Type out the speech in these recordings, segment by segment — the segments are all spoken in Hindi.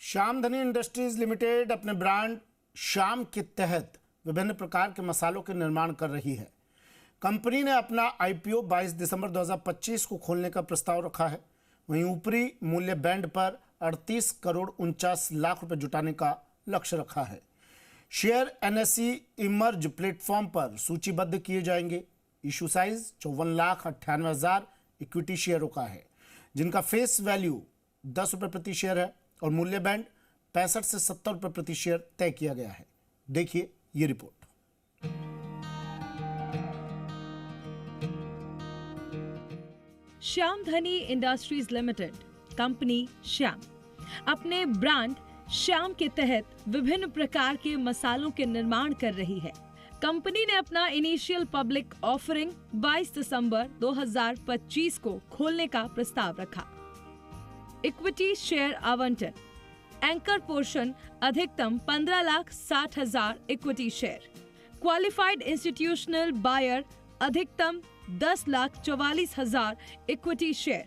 श्यामधनी इंडस्ट्रीज लिमिटेड अपने ब्रांड श्याम के तहत विभिन्न प्रकार के मसालों के निर्माण कर रही है। कंपनी ने अपना आईपीओ 22 दिसंबर 2025 को खोलने का प्रस्ताव रखा है। वहीं ऊपरी मूल्य बैंड पर 38 करोड़ 49 लाख रुपए जुटाने का लक्ष्य रखा है। शेयर एनएसई इमर्ज प्लेटफॉर्म पर सूचीबद्ध किए जाएंगे। इशू साइज 54,98,000 इक्विटी शेयरों का है, जिनका फेस वैल्यू 10 रुपये प्रति शेयर है और मूल्य बैंड 65 से 70 रुपये प्रति शेयर तय किया गया है। देखिए ये report. Shyamdhani industries limited company Shyam अपने ब्रांड श्याम के तहत विभिन्न प्रकार के मसालों के निर्माण कर रही है। कंपनी ने अपना इनिशियल पब्लिक ऑफरिंग 22 दिसंबर 2025 को खोलने का प्रस्ताव रखा। इक्विटी शेयर आवंटन, एंकर पोर्शन अधिकतम 15,60,000 equity share. Qualified institutional buyer अधिकतम 10,44,000 equity share.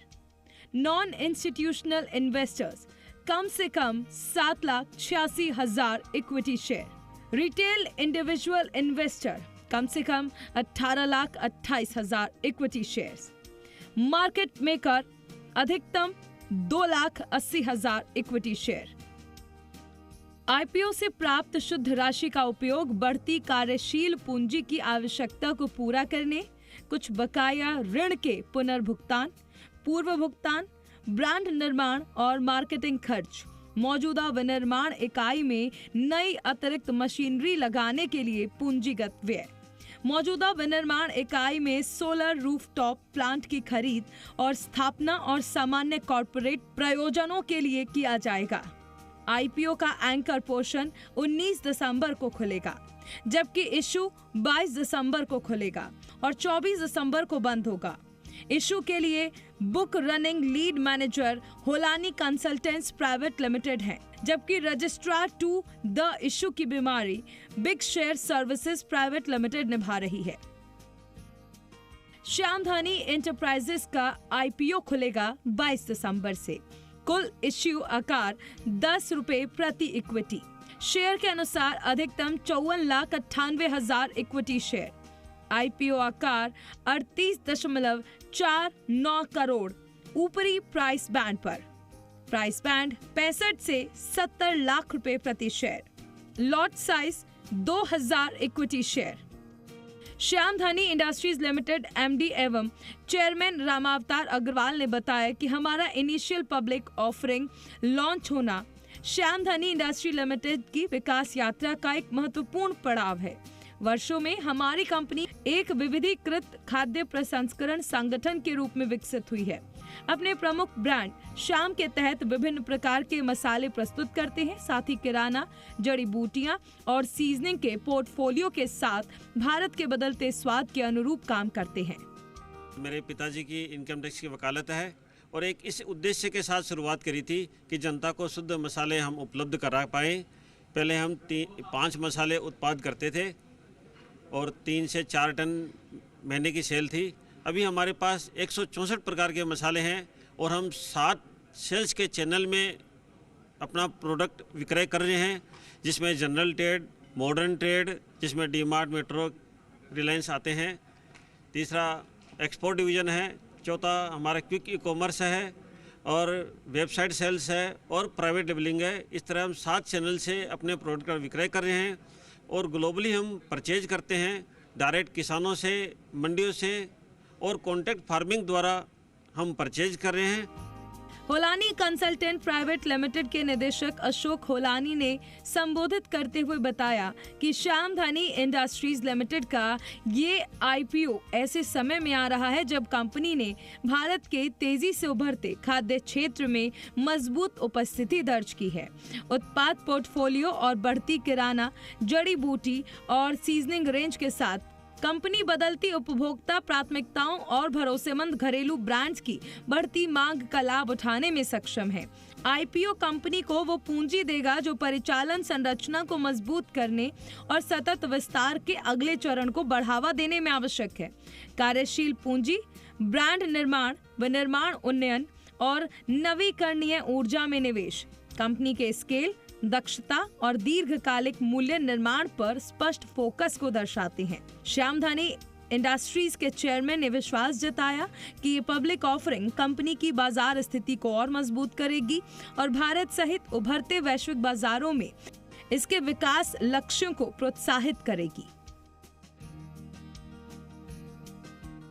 Non institutional investors कम से कम 7,86,000 equity share. Retail individual investor कम से कम 18,28,000 इक्विटी शेयर्स। मार्केट मेकर अधिकतम 2,80,000 इक्विटी शेयर। आईपीओ से प्राप्त शुद्ध राशि का उपयोग बढ़ती कार्यशील पूंजी की आवश्यकता को पूरा करने, कुछ बकाया ऋण के पुनर्भुगतान, पूर्व भुगतान, ब्रांड निर्माण और मार्केटिंग खर्च, मौजूदा विनिर्माण इकाई में नई अतिरिक्त मशीनरी लगाने के लिए पूंजीगत व्यय, मौजूदा विनिर्माण इकाई में सोलर रूफटॉप प्लांट की खरीद और स्थापना और सामान्य कॉर्पोरेट प्रयोजनों के लिए किया जाएगा। आईपीओ का एंकर पोर्शन 19 दिसंबर को खुलेगा, जबकि इशू 22 दिसंबर को खुलेगा और 24 दिसंबर को बंद होगा। इशू के लिए book running lead manager Holani consultants private limited है, जबकि रजिस्ट्रार टू द इशू की बीमारी big share services private limited निभा रही है। श्यामधनी एंटरप्राइजेस का आईपीओ खुलेगा 22 दिसंबर से। कुल इश्यू आकार 10 रुपए प्रति इक्विटी। शेयर के अनुसार अधिकतम 54,98,000 इक्विटी शेयर। आईपीओ आकार 38.49 करोड़ ऊपरी प्राइस बैंड पर। प्राइस बैंड 65 से 70 लाख रुपए प्रति share. Lot size 2,000 equity share. Shyamdhani industries limited MD एवं चेयरमैन रामावतार अग्रवाल ने बताया कि हमारा इनिशियल पब्लिक ऑफरिंग लॉन्च होना श्यामधनी इंडस्ट्री लिमिटेड की विकास यात्रा का एक महत्वपूर्ण पड़ाव है। वर्षों में हमारी कंपनी एक विविधीकृत खाद्य प्रसंस्करण संगठन के रूप में विकसित हुई है। अपने प्रमुख ब्रांड श्याम के तहत विभिन्न प्रकार के मसाले प्रस्तुत करते हैं, साथ ही किराना, जड़ी बूटियां और सीजनिंग के पोर्टफोलियो के साथ भारत के बदलते स्वाद के अनुरूप काम करते हैं। मेरे पिताजी की इनकम टैक्स की वकालत है और एक इस उद्देश्य के साथ शुरुआत करी थी कि जनता को शुद्ध मसाले हम उपलब्ध करा पाएँ। पहले हम 5 मसाले उत्पाद करते थे और 3 से 4 टन महीने की सेल थी। अभी हमारे पास 164 प्रकार के मसाले हैं और हम 7 सेल्स के चैनल में अपना प्रोडक्ट विक्रय कर रहे हैं, जिसमें जनरल ट्रेड, मॉडर्न ट्रेड, जिसमें डी-मार्ट, मेट्रो, रिलायंस आते हैं। तीसरा एक्सपोर्ट डिवीज़न है। चौथा हमारा क्विक ई कॉमर्स है और वेबसाइट सेल्स है और प्राइवेट लेबलिंग है। इस तरह हम 7 चैनल से अपने प्रोडक्ट का विक्रय कर रहे हैं और ग्लोबली हम परचेज करते हैं, डायरेक्ट किसानों से, मंडियों से और कॉन्ट्रैक्ट फार्मिंग द्वारा हम परचेज कर रहे हैं। होलानी कंसल्टेंट प्राइवेट लिमिटेड के निदेशक अशोक होलानी ने संबोधित करते हुए बताया कि श्यामधनी इंडस्ट्रीज लिमिटेड का ये आईपीओ ऐसे समय में आ रहा है जब कंपनी ने भारत के तेजी से उभरते खाद्य क्षेत्र में मजबूत उपस्थिति दर्ज की है। उत्पाद पोर्टफोलियो और बढ़ती किराना, जड़ी बूटी और सीजनिंग रेंज के साथ कंपनी बदलती उपभोक्ता प्राथमिकताओं और भरोसेमंद घरेलू ब्रांड्स की बढ़ती मांग का लाभ उठाने में सक्षम है। आईपीओ कंपनी को वो पूंजी देगा जो परिचालन संरचना को मजबूत करने और सतत विस्तार के अगले चरण को बढ़ावा देने में आवश्यक है। कार्यशील पूंजी, ब्रांड निर्माण, विनिर्माण उन्नयन और नवीकरणीय ऊर्जा में निवेश, कंपनी के स्केल, दक्षता और दीर्घकालिक मूल्य निर्माण पर स्पष्ट फोकस को दर्शाते हैं। श्यामधानी इंडस्ट्रीज के चेयरमैन ने विश्वास जताया कि ये पब्लिक ऑफरिंग कंपनी की बाजार स्थिति को और मजबूत करेगी और भारत सहित उभरते वैश्विक बाजारों में इसके विकास लक्ष्यों को प्रोत्साहित करेगी।